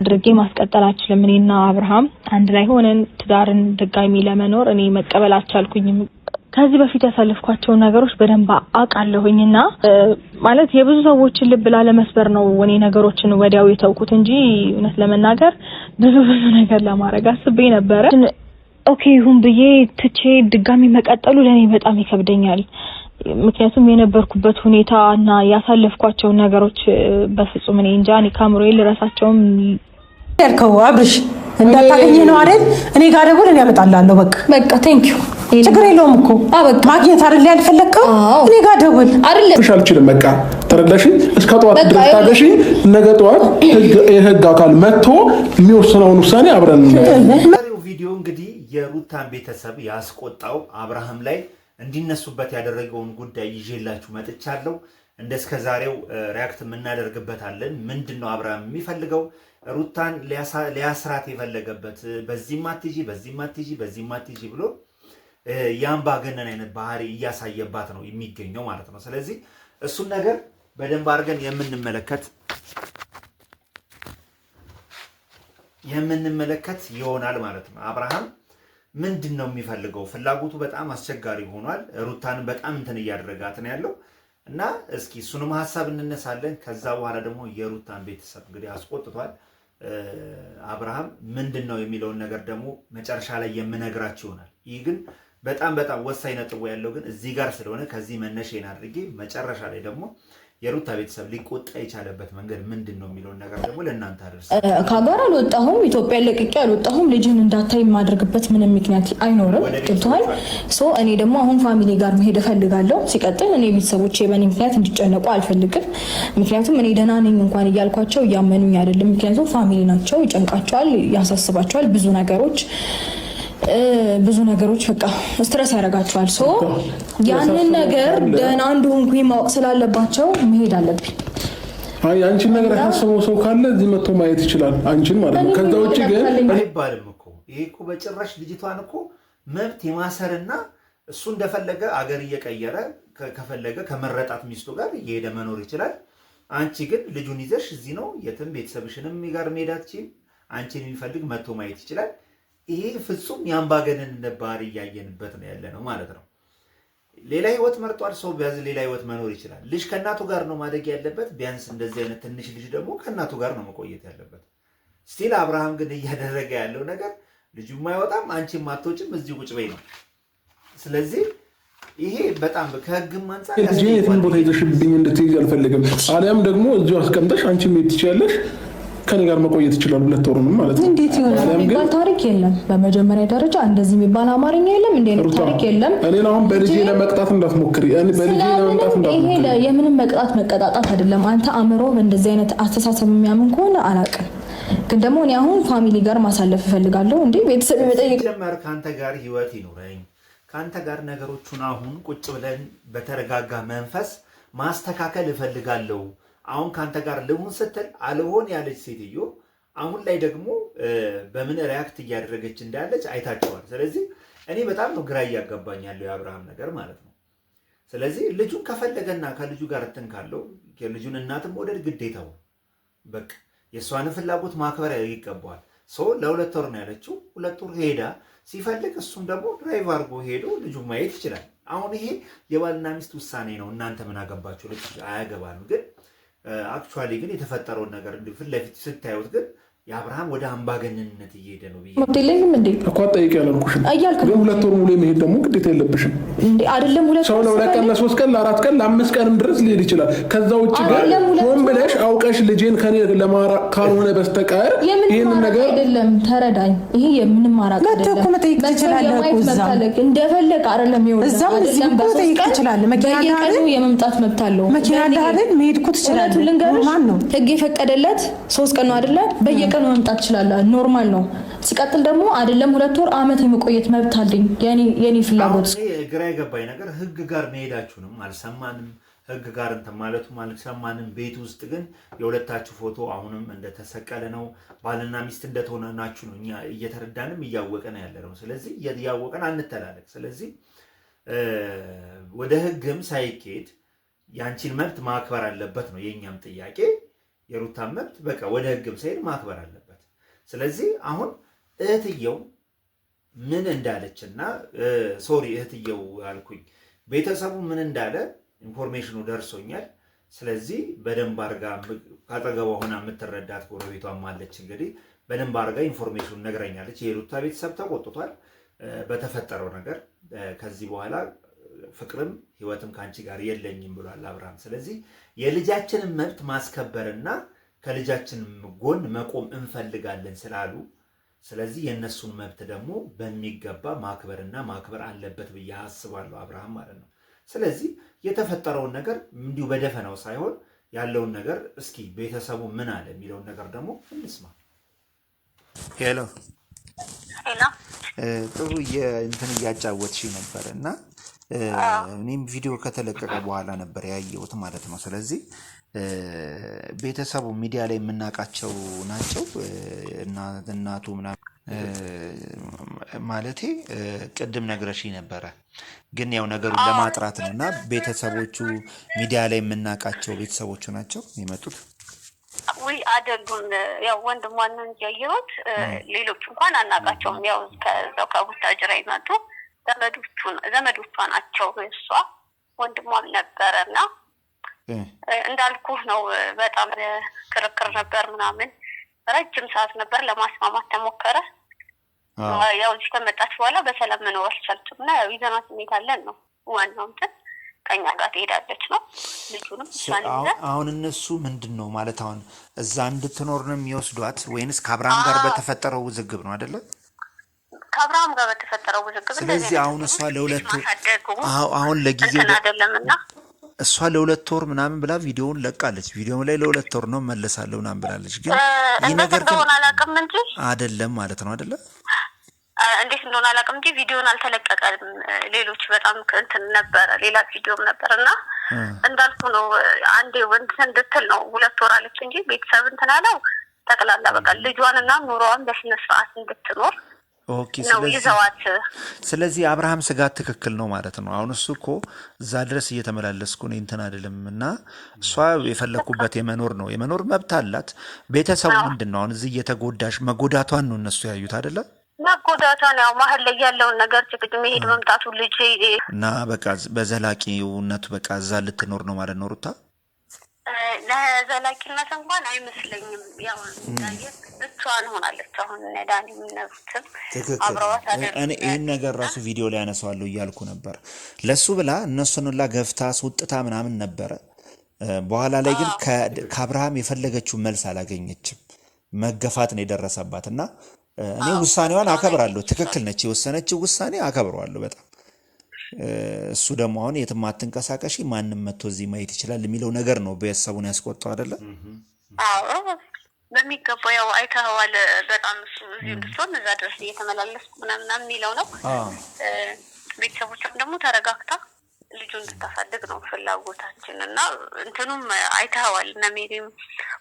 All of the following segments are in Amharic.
አድርጌ ማስቀጠል አልችልም። እኔና አብርሃም አንድ ላይ ሆነን ትዳርን ድጋሚ ለመኖር እኔ መቀበል አልቻልኩኝም። ከዚህ በፊት ያሳለፍኳቸው ነገሮች በደንብ አውቃለሁኝና ማለት የብዙ ሰዎችን ልብ ላለመስበር ነው እኔ ነገሮችን ወዲያው የተውኩት እንጂ እውነት ለመናገር ብዙ ነገር ለማድረግ አስቤ ነበር። ኦኬ ይሁን ብዬ ትቼ ድጋሚ መቀጠሉ ለኔ በጣም ይከብደኛል። ምክንያቱም የነበርኩበት ሁኔታ እና ያሳለፍኳቸው ነገሮች በፍጹም እኔ እንጃ እኔ ካምሮዬ ልረሳቸውም ያልከው አብርሽ እንዳታገኘ ነው አይደል? እኔ ጋር ደውል እኔ አመጣልሃለሁ። በቃ ቴንክ ዩ ችግር የለውም እኮ ማግኘት አይደል ያልፈለከው? እኔ ጋር ደውል አይደል? አልችልም በቃ ተረዳሽኝ። እስከ ጠዋት ድረስ ታገሽኝ። ነገ ጠዋት የህግ አካል መጥቶ የሚወስነውን ውሳኔ አብረን ቪዲዮ እንግዲህ የሩታን ቤተሰብ ያስቆጣው አብርሃም ላይ እንዲነሱበት ያደረገውን ጉዳይ ይዤላችሁ መጥቻለሁ። እንደስከዛሬው ሪያክት እናደርግበታለን። ምንድነው አብርሃም የሚፈልገው? ሩታን ሊያስራት የፈለገበት በዚህ ማትጂ ብሎ የአምባገነን አይነት ባህሪ እያሳየባት ነው የሚገኘው ማለት ነው። ስለዚህ እሱን ነገር በደንብ አድርገን የምንመለከት ይሆናል ማለት ነው። አብርሃም ምንድነው የሚፈልገው? ፍላጎቱ በጣም አስቸጋሪ ሆኗል። ሩታን በጣም እንትን እያደረጋት ነው ያለው እና እስኪ እሱንም ሀሳብ እንነሳለን። ከዛ በኋላ ደግሞ የሩታን ቤተሰብ እንግዲህ አስቆጥቷል አብርሃም ምንድነው የሚለውን ነገር ደግሞ መጨረሻ ላይ የምነግራችሁ ይሆናል። ይህ ግን በጣም ወሳኝ ነጥብ ያለው ግን እዚህ ጋር ስለሆነ ከዚህ መነሻዬን አድርጌ መጨረሻ ላይ ደግሞ የሩታ ቤተሰብ ሊቆጣ የቻለበት መንገድ ምንድነው የሚለውን ነገር ደግሞ ለእናንተ አደርስ። ከሀገር አልወጣሁም፣ ኢትዮጵያ ለቅቄ አልወጣሁም። ልጅን እንዳታይ የማደርግበት ምንም ምክንያት አይኖርም። ገብቶሃል? እኔ ደግሞ አሁን ፋሚሊ ጋር መሄድ እፈልጋለሁ። ሲቀጥል እኔ ቤተሰቦቼ በእኔ ምክንያት እንዲጨነቁ አልፈልግም። ምክንያቱም እኔ ደህና ነኝ እንኳን እያልኳቸው እያመኑኝ አይደለም። ምክንያቱም ፋሚሊ ናቸው፣ ይጨንቃቸዋል፣ ያሳስባቸዋል ብዙ ነገሮች በቃ ስትረስ ያደርጋቸዋል። ያንን ነገር ደህና እንደሆንኩኝ ማወቅ ስላለባቸው መሄድ አለብኝ። አንቺን ነገር ያሳሰበው ሰው ካለ እዚህ መጥቶ ማየት ይችላል፣ አንቺን ማለት ነው። ከዛ ውጪ ግን አይባልም እኮ ይሄ እኮ በጭራሽ ልጅቷን እኮ መብት የማሰርና እሱ እንደፈለገ አገር እየቀየረ ከፈለገ ከመረጣት ሚስቱ ጋር እየሄደ መኖር ይችላል። አንቺ ግን ልጁን ይዘሽ እዚህ ነው የትም ቤተሰብሽንም ጋር መሄድ አትችይም። አንቺን የሚፈልግ መጥቶ ማየት ይችላል። ይሄ ፍጹም የአምባገነንነት ባህሪ እያየንበት ነው ያለ ነው ማለት ነው። ሌላ ህይወት መርጧል። ሰው ቢያንስ ሌላ ህይወት መኖር ይችላል። ልጅ ከእናቱ ጋር ነው ማደግ ያለበት። ቢያንስ እንደዚህ አይነት ትንሽ ልጅ ደግሞ ከእናቱ ጋር ነው መቆየት ያለበት። ስቲል አብርሃም ግን እያደረገ ያለው ነገር ልጁም አይወጣም፣ አንቺም አትወጭም፣ እዚሁ ቁጭ በይ ነው። ስለዚህ ይሄ በጣም ከህግም አንፃር የትም ቦታ ይዘሽብኝ እንድትይዝ አልፈልግም። አሊያም ደግሞ እዚሁ አስቀምጠሽ አንቺ ሜት ትችያለሽ ከኔ ጋር መቆየት ይችላል። ሁለት ወሩንም ማለት ነው። እንዴት ይሆናል? የሚባል ታሪክ የለም። በመጀመሪያ ደረጃ እንደዚህ የሚባል አማርኛ የለም። እንዴ ነው ታሪክ የለም። እኔ አሁን በልጄ ለመቅጣት እንዳትሞክሪ። በልጄ ለመቅጣት እንዳትሞክሪ። ይሄ የምንም መቀጣጣት አይደለም። አንተ አእምሮ በእንደዚህ አይነት አስተሳሰብ የሚያምን ከሆነ አላውቅም፣ ግን ደግሞ እኔ አሁን ፋሚሊ ጋር ማሳለፍ እፈልጋለሁ። እንዴ ቤተሰብ መጠየቅ ጀመር። ካንተ ጋር ህይወት ይኖረኝ፣ ካንተ ጋር ነገሮቹን አሁን ቁጭ ብለን በተረጋጋ መንፈስ ማስተካከል እፈልጋለሁ። አሁን ካንተ ጋር ልሁን ስትል አልሆን ያለች ሴትዮ አሁን ላይ ደግሞ በምን ሪያክት እያደረገች እንዳለች አይታችኋል። ስለዚህ እኔ በጣም ነው ግራ እያጋባኝ ያለው የአብርሃም ነገር ማለት ነው። ስለዚህ ልጁን ከፈለገና ከልጁ ጋር እንትን ካለው የልጁን እናትም መውደድ ግዴታው በቃ የእሷን ፍላጎት ማክበር ይገባዋል። ለሁለት ወር ነው ያለችው። ሁለት ወር ሄዳ ሲፈልግ እሱም ደግሞ ድራይቭ አድርጎ ሄዶ ልጁ ማየት ይችላል። አሁን ይሄ የባልና ሚስት ውሳኔ ነው። እናንተ ምን አገባችሁ? ልጅ አያገባንም። ግን አክቹአሊ ግን የተፈጠረውን ነገር ፊት ለፊት ስታዩት ግን የአብርሃም ወደ አምባገነንነት እየሄደ ነው ብዬ አይደለም እንዴ እኮ ጠይቅ ያለልኩሽም ግን ሁለት ወር ሙሉ መሄድ ደግሞ ግዴታ የለብሽም እንዴ አይደለም። ሁለት ሰው ለሁለት ቀን ለሶስት ቀን ለአራት ቀን ለአምስት ቀንም ድረስ ሊሄድ ይችላል። ከዛ ውጭ ግን ሆን ብለሽ አውቀሽ ልጄን ከኔ ለማራቅ ካልሆነ በስተቀር ይሄን ነገር አይደለም። ተረዳኝ። ይሄ የምንም ማራቅ አይደለም። ለተኮ መጠየቅ ትችላለህ እኮ እዛም እንደፈለቀ አይደለም። ይወጣ እዛም እዚህም መጠየቅ ትችላለህ። መኪና እንዳለ የመምጣት መብት አለው። መኪና እንዳለ መሄድ እኮ ትችላለህ። ማን ነው ህግ የፈቀደለት? 3 ቀን ነው አይደለ? በየቀኑ መምጣት ይችላል። ኖርማል ነው። ሲቀጥል ደግሞ አይደለም ሁለት ወር አመት የመቆየት መብት አለኝ። የኔ ፍላጎት ግራ የገባኝ ነገር ህግ ጋር መሄዳችሁንም አልሰማንም። ህግ ጋር እንትን ማለቱም አልሰማንም። ቤት ውስጥ ግን የሁለታችሁ ፎቶ አሁንም እንደተሰቀለ ነው። ባልና ሚስት እንደተሆናችሁ ነው እኛ እየተረዳንም እያወቀን ያለ ነው። ስለዚህ እያወቀን አንተላለቅ። ስለዚህ ወደ ህግም ሳይኬድ ያንቺን መብት ማክበር አለበት ነው የኛም ጥያቄ። የሩታን መብት በቃ ወደ ህግም ሳይሄድ ማክበር አለበት። ስለዚህ አሁን እህትየው ምን እንዳለችና እህትየው አልኩኝ ቤተሰቡ ምን እንዳለ ኢንፎርሜሽኑ ደርሶኛል። ስለዚህ በደንብ አርጋ ካጠገቧ ሆና የምትረዳት ጎረቤቷም አለች። እንግዲህ በደንብ አርጋ ኢንፎርሜሽኑን ነግረኛለች። የሩታ ቤተሰብ ተቆጥቷል በተፈጠረው ነገር። ከዚህ በኋላ ፍቅርም ህይወትም ካንቺ ጋር የለኝም ብሏል አብርሃም። ስለዚህ የልጃችንን መብት ማስከበርና ከልጃችን ጎን መቆም እንፈልጋለን ስላሉ ስለዚህ የነሱን መብት ደግሞ በሚገባ ማክበር አለበት ብዬ አስባለሁ አብርሃም ማለት ነው። ስለዚህ የተፈጠረውን ነገር እንዲሁ በደፈናው ሳይሆን ያለውን ነገር እስኪ ቤተሰቡ ምን አለ የሚለውን ነገር ደግሞ እንስማ። ሄሎ ጥሩ እንትን እያጫወትሽ ነበር እና እኔም ቪዲዮ ከተለቀቀ በኋላ ነበር ያየሁት ማለት ነው። ስለዚህ ቤተሰቡ ሚዲያ ላይ የምናውቃቸው ናቸው እናቱ ምናምን ማለቴ ቅድም ነግረሽኝ ነበረ፣ ግን ያው ነገሩን ለማጥራት ነው እና ቤተሰቦቹ ሚዲያ ላይ የምናውቃቸው ቤተሰቦቹ ናቸው የመጡት። ወይ አይደሉም። ያው ወንድሟን ነው እንጂ ያየሁት ሌሎች እንኳን አናውቃቸውም። ያው ከዛው ከቡታጅራ ይመጡ ዘመዶቿ ናቸው። እሷ ወንድሟም ነበረና እንዳልኩህ ነው። በጣም ክርክር ነበር ምናምን ረጅም ሰዓት ነበር። ለማስማማት ተሞከረ። ያው እዚህ ከመጣች በኋላ በሰላም መኖር አልቻለችም እና ያው ይዘናት እንሄዳለን ነው ዋናው እንትን ከኛ ጋር ትሄዳለች ነው ልጁንም አሁን እነሱ ምንድን ነው ማለት አሁን እዛ እንድትኖር ነው የሚወስዷት ወይንስ ከአብርሃም ጋር በተፈጠረው ውዝግብ ነው አይደለ? ከአብርሃም ጋር በተፈጠረው ውዝግብ። ስለዚህ አሁን እሷ ለሁለት አሁን ለጊዜው አይደለምና እሷ ለሁለት ወር ምናምን ብላ ቪዲዮውን ለቃለች። ቪዲዮው ላይ ለሁለት ወር ነው መለሳለሁ ምናምን ብላለች። ግን ይህ ነገር ግን አላውቅም እንጂ አይደለም ማለት ነው አይደለ? እንዴት እንደሆነ አላውቅም እንጂ ቪዲዮውን አልተለቀቀም። ሌሎች በጣም እንትን ነበረ፣ ሌላ ቪዲዮም ነበርና እንዳልኩ ነው። አንዴ ወንድ እንድትል ነው ሁለት ወር አለች እንጂ ቤተሰብ እንትን አለው ጠቅላላ በቃ ልጇንና ኑሮዋን በስነ ስርዓት እንድትኖር ነው ይዘዋት። ስለዚህ አብርሃም ስጋት ትክክል ነው ማለት ነው። አሁን እሱ እኮ እዛ ድረስ እየተመላለስኩ ነው እንትን አይደለም እና እሷ የፈለኩበት የመኖር መብት አላት። ቤተሰቡ ምንድን ነው አሁን እዚህ እየተጎዳሽ መጎዳቷን ነው እነሱ ያዩት አይደለ? መጎዳቷን ያው መሀል ላይ ያለውን ነገር ጭቅጭቅ መሄድ መምጣቱ ልጅ እና በቃ በዘላቂነቱ በቃ እዛ ልትኖር ነው ማለት ነው ሩታ። ለዘላቂነት እንኳን አይመስለኝም። ያው ብቻዋን ሆናለች። አሁን ዳኒ የሚነሩትም አብረዋት እኔ ይህን ነገር ራሱ ቪዲዮ ላይ ያነሳዋለሁ እያልኩ ነበር። ለሱ ብላ እነሱን ሁላ ገፍታ ስውጥታ ምናምን ነበረ። በኋላ ላይ ግን ከአብርሃም የፈለገችው መልስ አላገኘችም። መገፋት ነው የደረሰባት እና እኔ ውሳኔዋን አከብራለሁ። ትክክል ነች። የወሰነችው ውሳኔ አከብረዋለሁ በጣም። እሱ ደግሞ አሁን የትም አትንቀሳቀሺ ማንም መጥቶ እዚህ ማየት ይችላል የሚለው ነገር ነው ቤተሰቡን ያስቆጣው አይደለ? አዎ በሚገባ ያው አይተኸዋል። በጣም እሱ እዚህ እንድትሆን እዛ ድረስ እየተመላለስኩ ምናምን የሚለው ነው። ቤተሰቦቿም ደግሞ ተረጋግታ ልጁ እንድታሳድግ ነው ፍላጎታችን እና እንትኑም አይተኸዋል። እና ሜሪም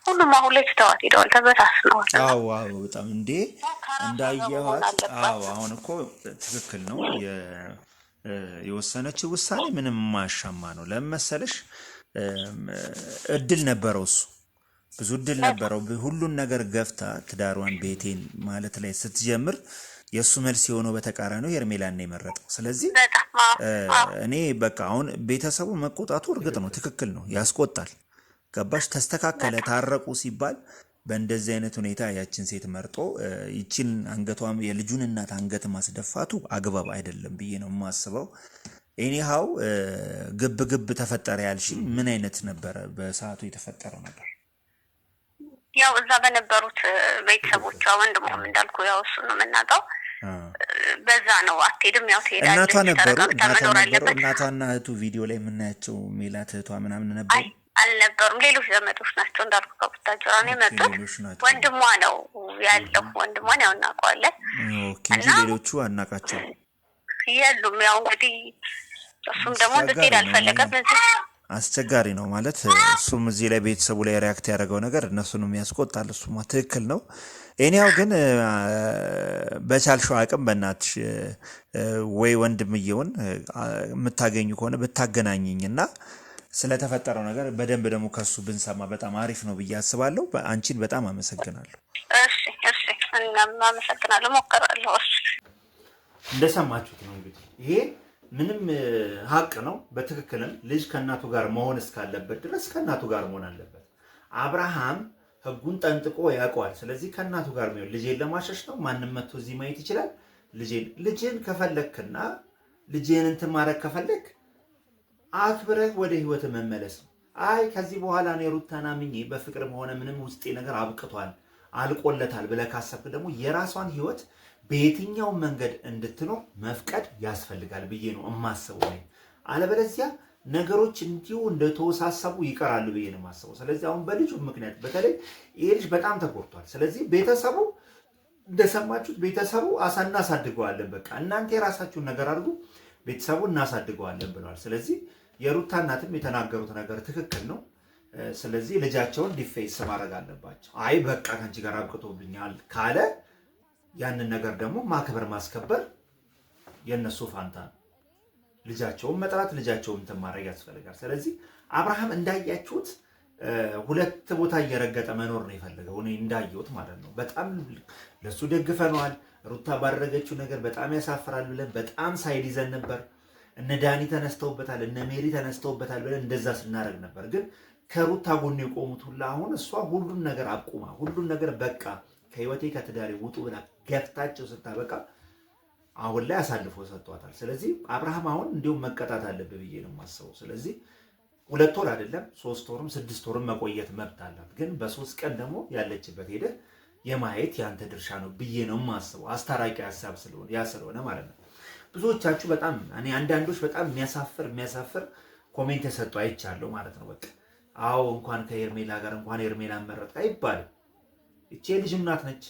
ሁሉም አሁን ላይ ትተዋት ሄደዋል፣ ተበታትነዋል። አዎ በጣም እንዴ እንዳየኋት። አሁን እኮ ትክክል ነው የወሰነችው ውሳኔ ምንም ማሻማ ነው። ለምን መሰለሽ እድል ነበረው፣ እሱ ብዙ እድል ነበረው። ሁሉን ነገር ገፍታ ትዳሯን ቤቴን ማለት ላይ ስትጀምር የእሱ መልስ የሆነው በተቃራኒው ሄርሜላን ነው የመረጠው። ስለዚህ እኔ በቃ አሁን ቤተሰቡ መቆጣቱ እርግጥ ነው ትክክል ነው፣ ያስቆጣል። ገባሽ? ተስተካከለ ታረቁ ሲባል በእንደዚህ አይነት ሁኔታ ያችን ሴት መርጦ ይችን አንገቷም የልጁን እናት አንገት ማስደፋቱ አግባብ አይደለም ብዬ ነው የማስበው። ኤኒሃው ግብ ተፈጠረ ያልሽ ምን አይነት ነበረ በሰዓቱ የተፈጠረው ነገር? ያው እዛ በነበሩት ቤተሰቦቿ ወንድሟም እንዳልኩ ያው እሱ ነው የምናውቀው። በዛ ነው አትሄድም ያው ትሄዳለች። እናቷ ነበሩ እናቷና እህቱ ቪዲዮ ላይ የምናያቸው ሜላት እህቷ ምናምን ነበሩ አልነበሩም። ሌሎች ዘመዶች ናቸው እንዳልኩ ከቡታጅራ ነው የመጡት። ወንድሟ ነው ያለው። ወንድሟን ያው እናውቀዋለን እንጂ ሌሎቹ አናውቃቸው የሉም። ያው እንግዲህ እሱም ደግሞ እንድትሄድ አልፈለገም። አስቸጋሪ ነው ማለት እሱም እዚህ ላይ ቤተሰቡ ላይ ሪያክት ያደረገው ነገር እነሱንም ያስቆጣል። እሱማ ትክክል ነው። እኔው ግን በቻልሽው አቅም በእናትሽ ወይ ወንድምየውን የምታገኙ ከሆነ ብታገናኝኝና ስለተፈጠረው ነገር በደንብ ደግሞ ከሱ ብንሰማ በጣም አሪፍ ነው ብዬ አስባለሁ። አንቺን በጣም አመሰግናለሁ። እሺ አመሰግናለሁ። ሞክራለሁ። እንደሰማችሁት ነው እንግዲህ ይሄ ምንም ሀቅ ነው። በትክክልም ልጅ ከእናቱ ጋር መሆን እስካለበት ድረስ ከእናቱ ጋር መሆን አለበት። አብርሃም ህጉን ጠንጥቆ ያውቀዋል። ስለዚህ ከእናቱ ጋር ነው። ልጄን ለማሸሽ ነው ማንም መጥቶ እዚህ ማየት ይችላል። ልጅን ከፈለክና ልጅን እንትን ማድረግ ከፈለክ አክብረህ ወደ ህይወት መመለስ ነው። አይ ከዚህ በኋላ እኔ ሩታን አምኜ በፍቅርም ሆነ ምንም ውስጤ ነገር አብቅቷል አልቆለታል ብለህ ካሰብክ ደግሞ የራሷን ህይወት በየትኛውም መንገድ እንድትኖር መፍቀድ ያስፈልጋል ብዬ ነው የማስበው። አለበለዚያ ነገሮች እንዲሁ እንደተወሳሰቡ ይቀራሉ ብዬ ነው የማስበው። ስለዚህ አሁን በልጁ ምክንያት በተለይ ይሄ ልጅ በጣም ተጎድቷል። ስለዚህ ቤተሰቡ እንደሰማችሁት ቤተሰቡ እናሳድገዋለን፣ በቃ እናንተ የራሳችሁን ነገር አድርጉ፣ ቤተሰቡ እናሳድገዋለን ብለዋል። ስለዚህ የሩታ እናትም የተናገሩት ነገር ትክክል ነው። ስለዚህ ልጃቸውን ዲፌንስ ማድረግ አለባቸው። አይ በቃ ከአንቺ ጋር አብቅቶብኛል ካለ ያንን ነገር ደግሞ ማክበር ማስከበር የነሱ ፋንታ ነው። ልጃቸውን መጥራት ልጃቸውን እንትን ማድረግ ያስፈልጋል። ስለዚህ አብርሃም እንዳያችሁት ሁለት ቦታ እየረገጠ መኖር ነው የፈለገው። እኔ እንዳየሁት ማለት ነው። በጣም ለሱ ደግፈነዋል። ሩታ ባደረገችው ነገር በጣም ያሳፍራል ብለን በጣም ሳይድ ይዘን ነበር። እነ ዳኒ ተነስተውበታል፣ እነ ሜሪ ተነስተውበታል ብለን እንደዛ ስናደርግ ነበር። ግን ከሩታ ጎን የቆሙት ሁላ አሁን እሷ ሁሉን ነገር አቁማ ሁሉን ነገር በቃ ከህይወቴ ከትዳሬ ውጡ ብላ ገፍታቸው ስታበቃ አሁን ላይ አሳልፎ ሰጥቷታል። ስለዚህ አብርሃም አሁን እንዲሁም መቀጣት አለብህ ብዬ ነው የማስበው። ስለዚህ 2 ወር አይደለም 3 ወርም 6 ወርም መቆየት መብት አላት። ግን በ3 ቀን ደግሞ ያለችበት ሄደ የማየት ያንተ ድርሻ ነው ብዬ ነው የማስበው። አስታራቂ ሀሳብ ስለሆነ ማለት ነው። ብዙዎቻችሁ በጣም እኔ አንዳንዶች በጣም የሚያሳፍር ኮሜንት የሰጡ አይቻለሁ ማለት ነው። በቃ አዎ እንኳን ከኤርሜላ ጋር እንኳን ኤርሜላ መረጥ አይባልም። እቺ ልጅ እናት ነች።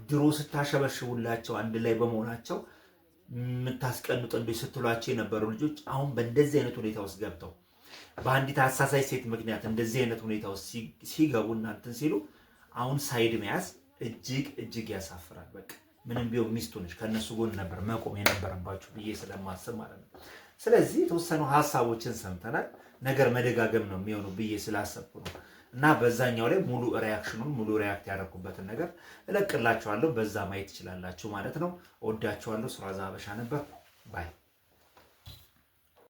ድሮ ስታሸበሽቡላቸው አንድ ላይ በመሆናቸው የምታስቀኑ ጥንዶች ስትሏቸው የነበሩ ልጆች አሁን በእንደዚህ አይነት ሁኔታ ውስጥ ገብተው በአንዲት አሳሳይ ሴት ምክንያት እንደዚህ አይነት ሁኔታ ውስጥ ሲገቡ እናንትን ሲሉ አሁን ሳይድ መያዝ እጅግ ያሳፍራል። በቃ ምንም ቢሆን ሚስቱ ነች፣ ከነሱ ጎን ነበር መቆም የነበረባችሁ ብዬ ስለማስብ ማለት ነው። ስለዚህ የተወሰኑ ሀሳቦችን ሰምተናል። ነገር መደጋገም ነው የሚሆነው ብዬ ስላሰብኩ ነው እና በዛኛው ላይ ሙሉ ሪያክት ያደረኩበትን ነገር እለቅላችኋለሁ። በዛ ማየት ትችላላችሁ ማለት ነው። እወዳችኋለሁ። ሱራዛ ሀበሻ ነበር። ባይ